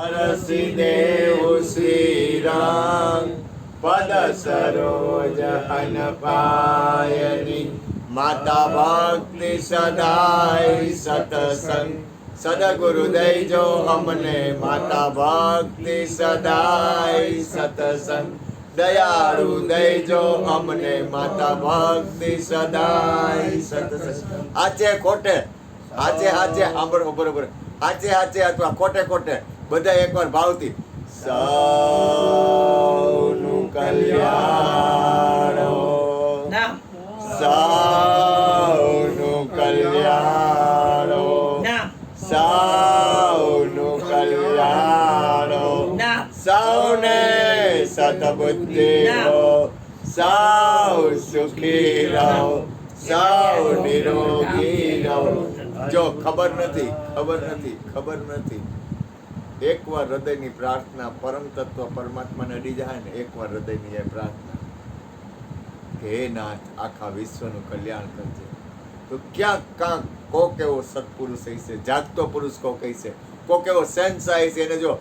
હરસી દેવ શ્રી રામ પદ સરોજ અન પાયની માતા ભક્તિ સદાય સતસંગ સદગુરુ દઈજો અમને માતા ભક્તિ સદાય સતસંગ દયાળુ દઈજો અમને માતા ભક્તિ સદાય સતસંગ આચે ખોટે આચે આચે આંબળો બરોબર આચે આચે અથવા ખોટે ખોટે બધા એકવાર ભાવથી સૌનું કલ્યાણ સૌનું કલ્યાણ સૌનું કલ્યાણ સૌને સતબુદ્ધિ સૌ સુખી રહો સૌ નિરોગી રહો. જો ખબર નથી એકવાર હૃદયની પ્રાર્થના પરમ તત્વ પરમાત્માને અડી જાય ને એકવાર હૃદયની એ પ્રાર્થના કે હે નાથ આખા વિશ્વનું કલ્યાણ કરજે તો ક્યાંક કોક એવો સત્પુરુષ હશે, જાગતો પુરુષ કોક હશે, કોક એવો સેન્સ હશે એને જો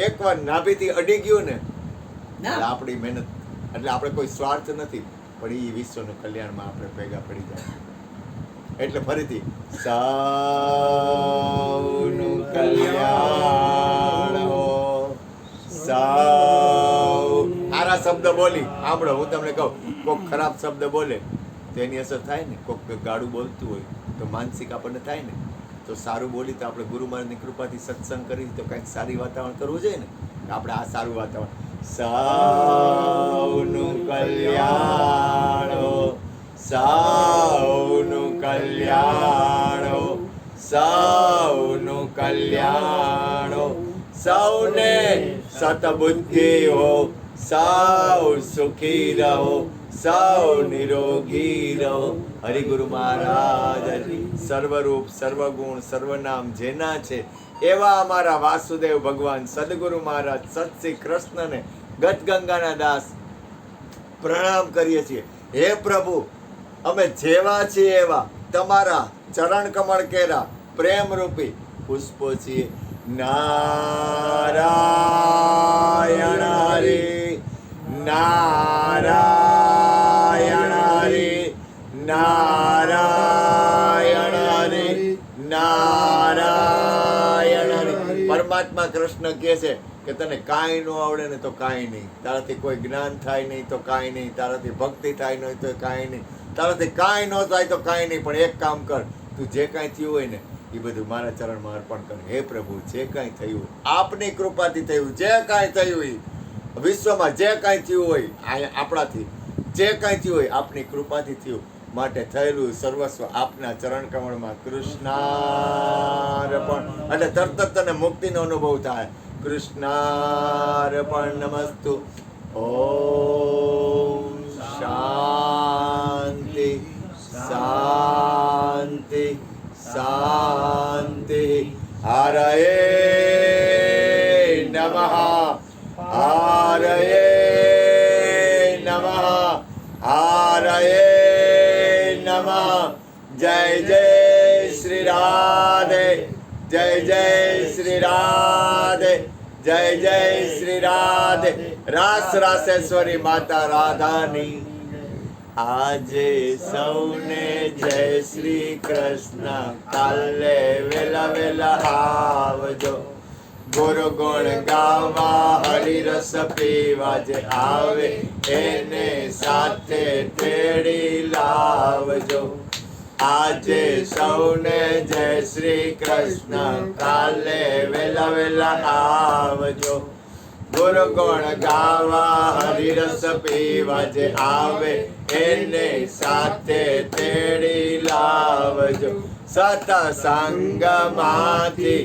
એકવાર નાભીથી અડી ગયું ને એટલે આપણી મહેનત એટલે આપણે કોઈ સ્વાર્થ નથી પણ એ વિશ્વનું કલ્યાણમાં આપણે ભેગા પડી જાય. એટલે ફરીથી સૌનું કલ્યાણ સૌ સારા શબ્દ બોલી સાંભળો. હું તમને કહું કોક ખરાબ શબ્દ બોલે તો એની અસર થાય ને, કોક ગાડું બોલતું હોય તો માનસિક આપણને થાય ને. તો સારું બોલી તો આપણે ગુરુ મહારાજની કૃપાથી સત્સંગ કરી તો કંઈક સારી વાતાવરણ કરવું જોઈએ ને. આપણે આ સારું વાતાવરણ સૌનું કલ્યાણ સૌનું કલ્યાણ સૌનું કલ્યાણ સૌને સતબુદ્ધિ હો સૌ સુખી રહો સૌ નિરોગી રહો. હરિગુરુ મહારાજ સર્વરૂપ સર્વગુણ સર્વનામ જેના છે એવા અમારા વાસુદેવ ભગવાન સદગુરુ મહારાજ સતશ્રી કૃષ્ણને ગતગંગાના દાસ પ્રણામ કરીએ છીએ. હે પ્રભુ, અમે જેવા છીએ એવા તમારા ચરણ કમળ કેરા પ્રેમ રૂપી પુષ્પો છીએ. નારાયણ હરે નારાયણ હરે નારાયણ હરે નારાયણ હરે. પરમાત્મા કૃષ્ણ કહે છે કે તને કાંઈ ન આવડે ને તો કાંઈ નહીં, તારાથી કોઈ જ્ઞાન થાય નહીં તો કાંઈ નહીં, તારાથી ભક્તિ થાય નહીં તો કાંઈ નહીં, તારાથી કાંઈ ન થાય તો કાંઈ નહીં, પણ એક કામ કર, તું જે કાંઈ થયું હોય ને એ બધું મારા ચરણમાં અર્પણ કર. હે પ્રભુ, જે કાંઈ થયું આપની કૃપાથી થયું, જે કાંઈ થયું એ વિશ્વમાં જે કાંઈ થયું હોય આપણાથી જે કાંઈ થયું હોય આપની કૃપાથી થયું, માટે થયેલું સર્વસ્વ આપના ચરણ કમળમાં કૃષ્ણાર્પણ. એટલે તરત જ તને મુક્તિનો અનુભવ થાય. કૃષ્ણાર્પણ નમસ્તુ. ઓમ શાંતિ શાંતિ શાંતિ. હરયે નમઃ હરયે નમઃ હરયે નમઃ. જય જય શ્રી રાધે જય જય શ્રી રાધે જય જય શ્રી રાધે. રાસ રાસેશ્વરી માતા રાધાની આજે સૌને જય શ્રી કૃષ્ણ. કાલે વેલા વેલા આવજો, ગુરુ ગુણ ગાવા હરિરસ પીવા. જે આવે એને સાથે તેડી લાવજો. આજે સૌને જય શ્રી કૃષ્ણ. કાલે વેલા વેલા આવજો, ગુરુ ગુણ ગાવા હરિરસ પીવા. જે આવે એને સાથે તેડી લાવજો. સતસંગમાંથી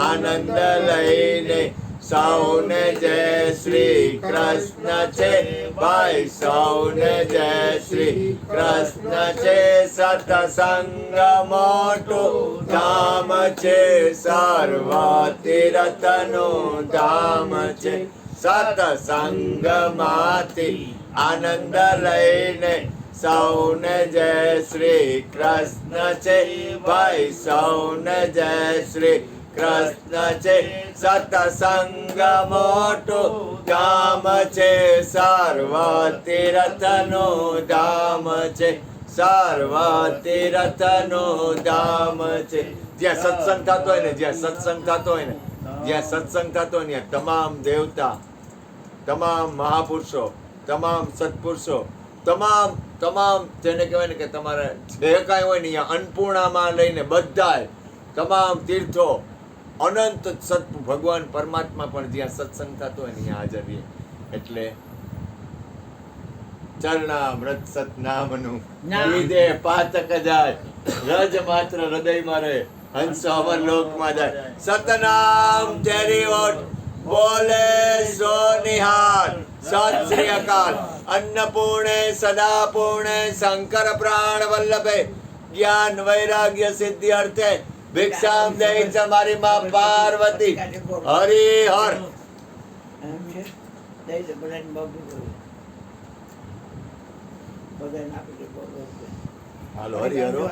આનંદ લઈને સૌને જય શ્રી કૃષ્ણ છે ભાઈ, સૌને જય શ્રી કૃષ્ણ છે. સતસંગ મોટું ધામ છે, સર્વ તીર્થનું ધામ છે. સતસંગમાંથી આનંદ લઈને સૌને જય શ્રી કૃષ્ણ છે ભાઈ, સૌને જય શ્રી કૃષ્ણ છે. સત્સંગ મોટું ધામ છે, સર્વ તીર્થનું ધામ છે, સર્વ તીર્થનું ધામ છે. જ્યાં સત્સંગ થતો હોય ને, જ્યાં સત્સંગ થતો હોય ને, જ્યાં સત્સંગ થતો હોય ને, તમામ દેવતા, તમામ મહાપુરુષો, તમામ સત્પુરુષો, તમામ જેને કહેવાય ને કે તમારે જે કાંઈ હોય ને અહીંયા અન્નપૂર્ણામાં લઈને બધાય તમામ તીર્થો અનંત સત ભગવાન પરમાત્મા પણ જ્યાં સત્સંગ થતો હોય ને અહીંયા હાજર રહે. એટલે ચરણામૃત સતનામનું લીધે પાતક જાય, રજ માત્ર હૃદયમાં રહે, હંસ અમર લોકમાં જાય. સતનામ તેરી ઓટ બોલે સો નિહાર. સત શ્રી અકાલ. અન્નપૂર્ણે સદા પૂર્ણે શંકર પ્રાણ વલ્લભે જ્ઞાન વૈરાગ્ય સિદ્ધિ અર્થે ભિક્ષામ દઈ છે મારી માં પાર્વતી. હરિ હર. હાલો હરિ હરો.